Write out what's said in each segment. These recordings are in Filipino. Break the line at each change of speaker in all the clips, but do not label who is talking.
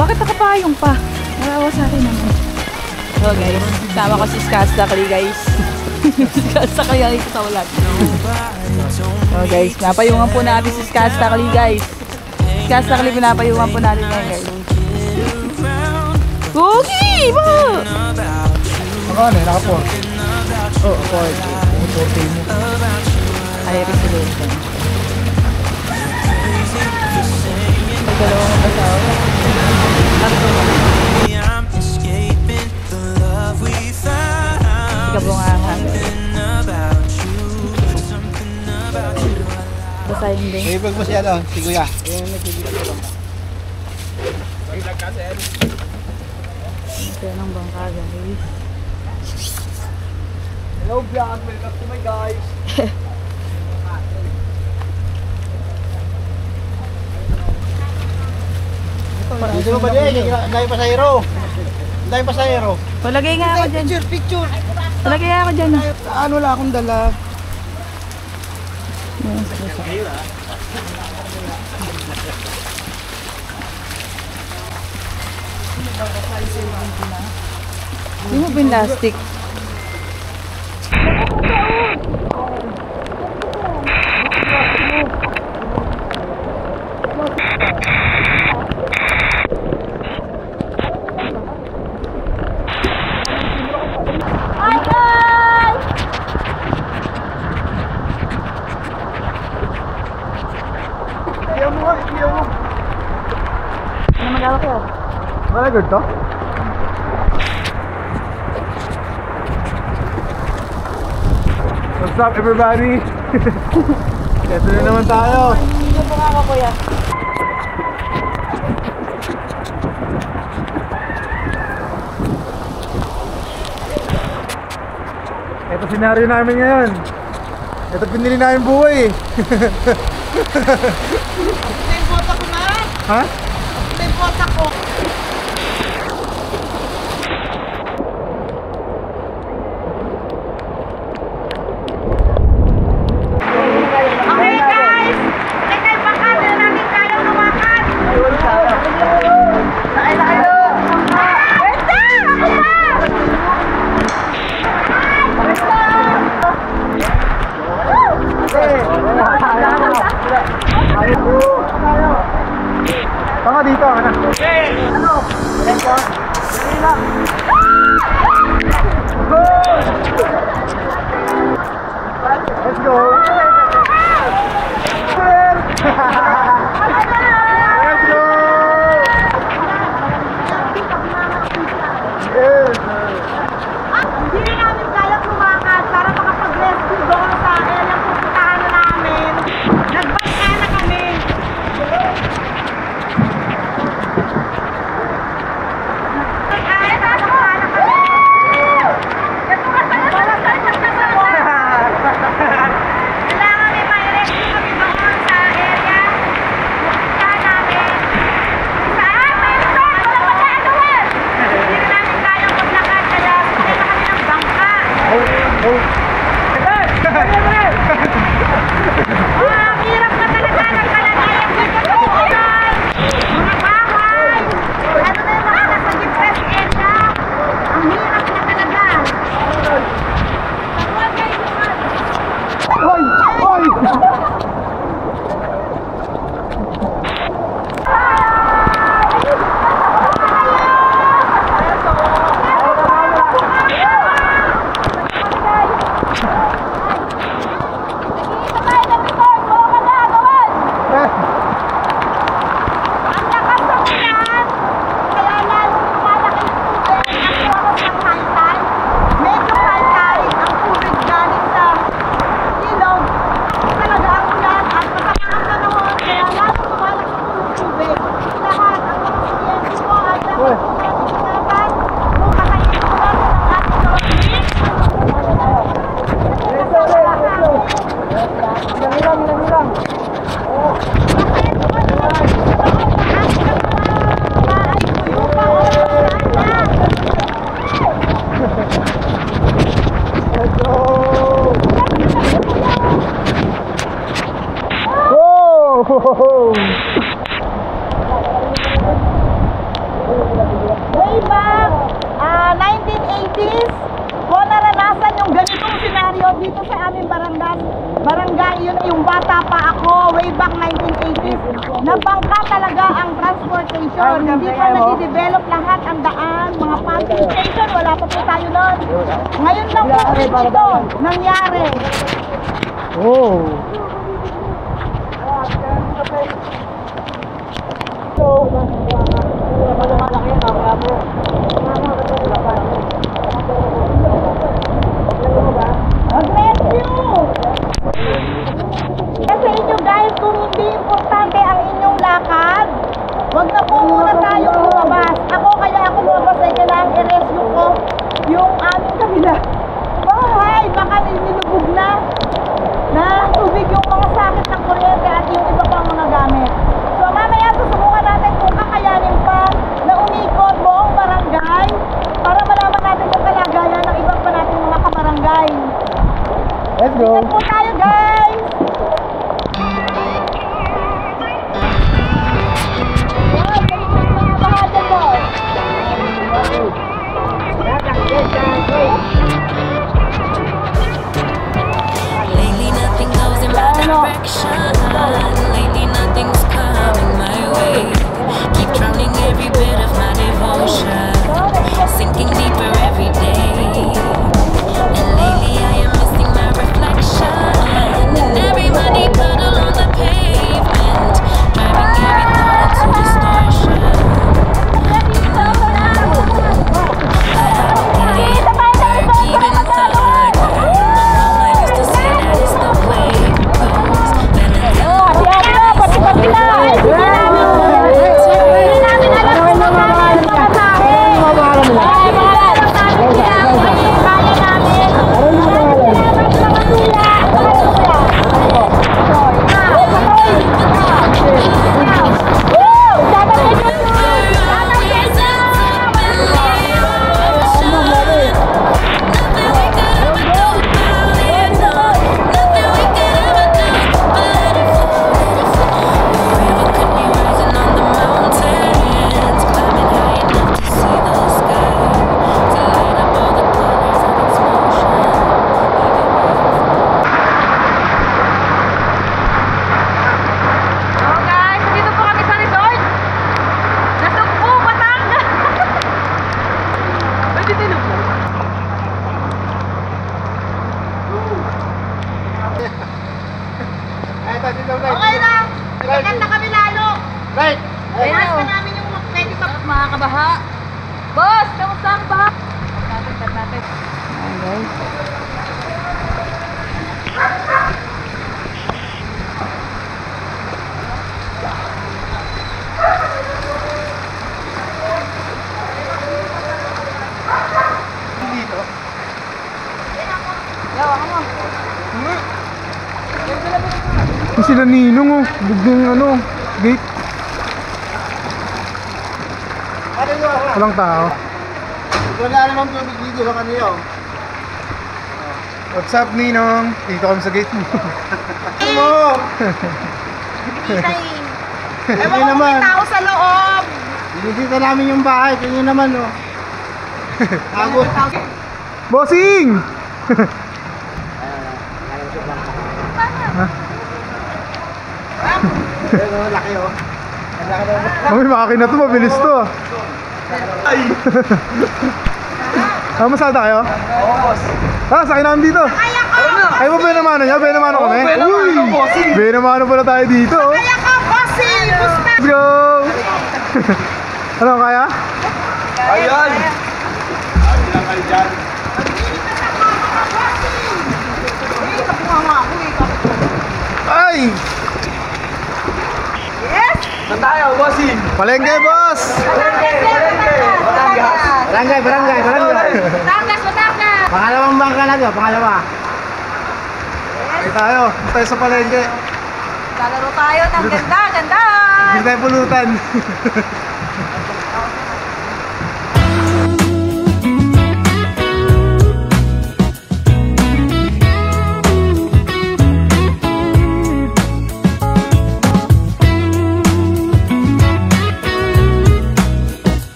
Bakit nakapayong pa? Narawa sa akin naman. So guys, sama ko si Skastakli guys. Skastakli ang ito sa ulat. So guys, napayungan po natin si Skastakli guys. Skastakli pinapayungan po natin ngayon guys. Cookie! Ba?
Ano eh, naka-4. Oo, 4. mo.
Ay, resolution. Pagdalawang masawa. Kabungangan. Basahin din.
Ibig mo siya doon, si Kuya.
Ito ng bangka guys.
Hello vlog, welcome to my guys. Dito ba din? Dahil pasahero. Dahil pasahero.
Palagay nga ako dyan.
Picture.
Palagay nga ako dyan.
Ano lang akong dala.
Hindi mo pinlastic. Ano mag-alak yun?
Malagod to? What's up everybody? Ito na naman tayo.
Dito po nga ako kuya.
Ito senaryo namin ngayon. Ito pinili namin buhay eh.
Ito yung bota ko na.
Ha?
Ito yung bota ko. Okay guys! Ito yung baka na namin kayang lumakan. Lakay na kayo! Besta! Ako pa!
Tanga dito, anak. Ano? Let's go. Let's go.
Hindi namin kayang lumakan para makapag-rescue doon sa area ng pupuntahan na namin. Nagbangka na kami. Kailangan may may-rescue kami doon sa area. 1980s ko naranasan yung ganitong senaryo dito sa aming barangay. Yun ay yung bata pa ako, way back 1980s. Nabangka talaga ang transportation. Hindi pa nag-develop lahat ang daan, mga pumping station, wala pa po tayo nun. Ngayon lang po ito nangyari.
Oh.
God bless you! Kasi inyo guys, kung hindi importante ang inyong lakad, wag na po muna tayong lumabas. Kaya ako lumabas ay kailangan i-rescue ko yung aming kabila. Bahay, baka nilubog na tubig yung mga sakit ng kuryente at yung iba pang mga gamit. So mamaya susubukan natin kung kakayanin pa na umikot buong barangay para malaman natin yung kalagayan ng ibang pa natin mga kabarangay.
Let's go.
Ingat po tayo guys!
Lately nothing goes in my direction. Lately nothing's coming my way. Keep drowning every bit of my devotion, sinking deeper every day. And lately I am missing my reflection. And everybody puddle on the pavement, driving every thought into distortion. Even thought all I used to say that is the way it goes. Then
Okay na! Nagigyan na kami lalo!
Right!
Ayos pa namin yung pwede pa.
Mga kabaha. Boss, kamusta ang baha? Tat natin. Ayan guys.
Dito.
Yawa ka mo.
Yung sila Ninong oh. Biglang ano, gate. Walang tao.
Wala naman tubig dito sa kanila.
What's up Ninong? Dito kami sa gate mo.
Mo!
Ewan ko kung may tao sa loob!
Binisita namin yung bahay, kanya naman oh. Ako.
Bossing!
Laki oh.
May makina to, mabilis to.
Ay!
Masada kayo?
Oo, boss.
Sakay namin dito.
Kaya ka!
Ay mo Benamano niya? Benamano kami? Uy! Benamano pala tayo dito oh.
Kaya ka, bossing! Gusto!
Let's go! Ano, kaya?
Ayan! Ilang kayo dyan?
Ay!
Yes!
Saan tayo, bossing?
Palengke, boss!
Barangay.
Batangas!
Pangalawang bangka na to, pangalawa.
Ay tayo sa palengke.
Lalaro tayo ng ganda!
Hindi tayo pulutan.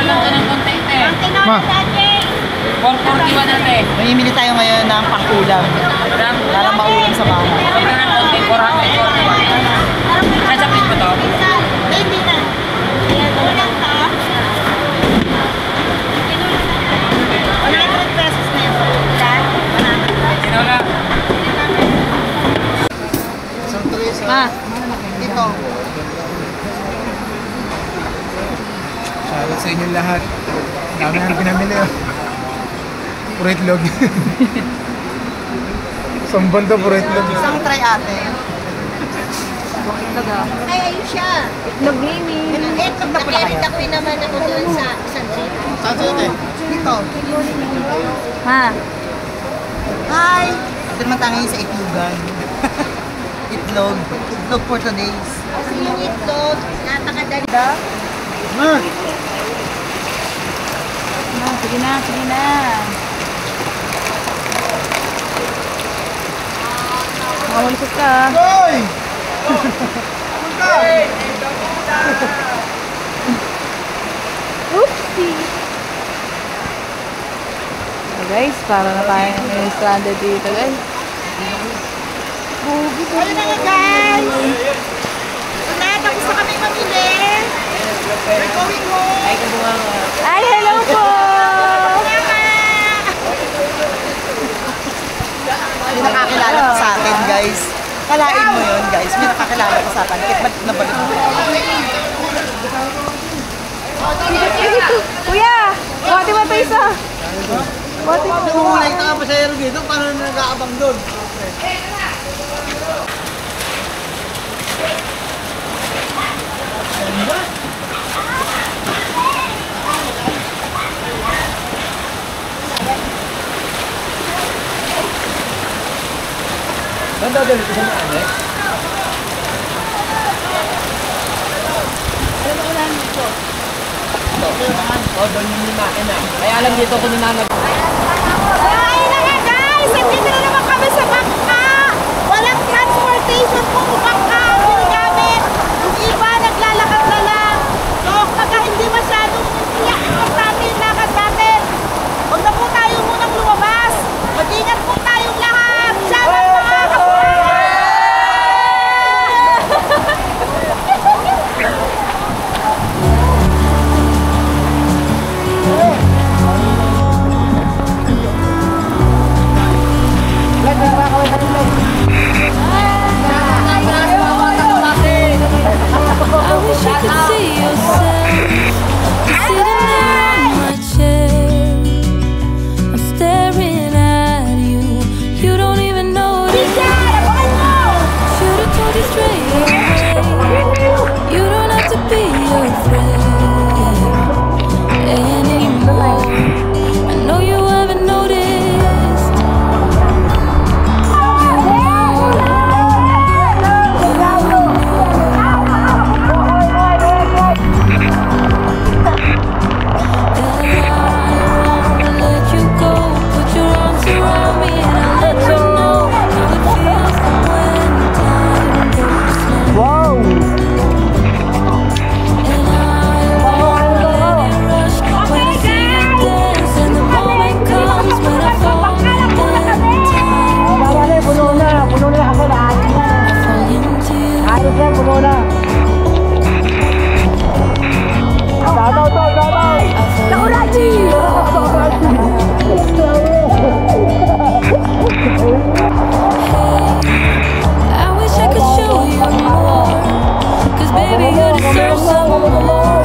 lang ito ng content eh.
Ang tinola
Ma.
natin.
441 natin.
Mamimili tayo ngayon ng pang-ulam. Wala lang maulam sa bahay.
Ito ng content 441. Sasapin ko to.
Hindi na. Ulang to. 100 pesos na yun. Lahat. 100.
Sino na?
Isang tulis.
Ma.
Dito.
Shoutout sa inyong lahat. Dami na pinamili oh. Puro itlog. Isang banda puro itlog.
Isang try ate.
Ay, ayun siya.
Itlog mimi.
Ito, nakirin naman ako doon sa isang trip.
Saan sa ate? Dito.
Ma.
Hi! Ito naman tayo sa itlogan. Itlog. Itlog for today's.
Kasi yung itlog, napakadali.
Ma!
Sige na, sige na. Makawalikot ka.
Hoy!
Oopsie. So guys, para na tayo stranded dito guys.
Ayun na nga guys! Wala, tapos na kami mamili. We're going home.
Ay, hello po!
May nakakilala pa sa atin, guys. Kalain mo yun, guys. May nakakilala pa sa atin. Kit ba't nabalik mo?
Kuya! Buhati mo ito isa! Buhati mo.
Nangungulay na nga pa sa aero dito. Paano na nag-aabang doon?
Saan daw dito sa mga anek?
Oh, doon yung limakin na. Kaya lang dito ko ninanag.
Ayun na nga guys! Nandito na naman kami sa bangka! Walang transportation kung bangka ang ginagamit. Yung iba naglalakad na lang. So, pagka hindi masyadong importante yung lakad natin, huwag na po tayo munang lumabas. Mag-ingat po tayong lahat. Shout out mga kabuhay!
I wish you could see yourself. You're sitting there on my chair. I'm staring at you. You don't even notice. Should've told you straight away. You don't have to be afraid anymore. I know you haven't noticed. I wish I could show you more, 'cause baby you deserve some more.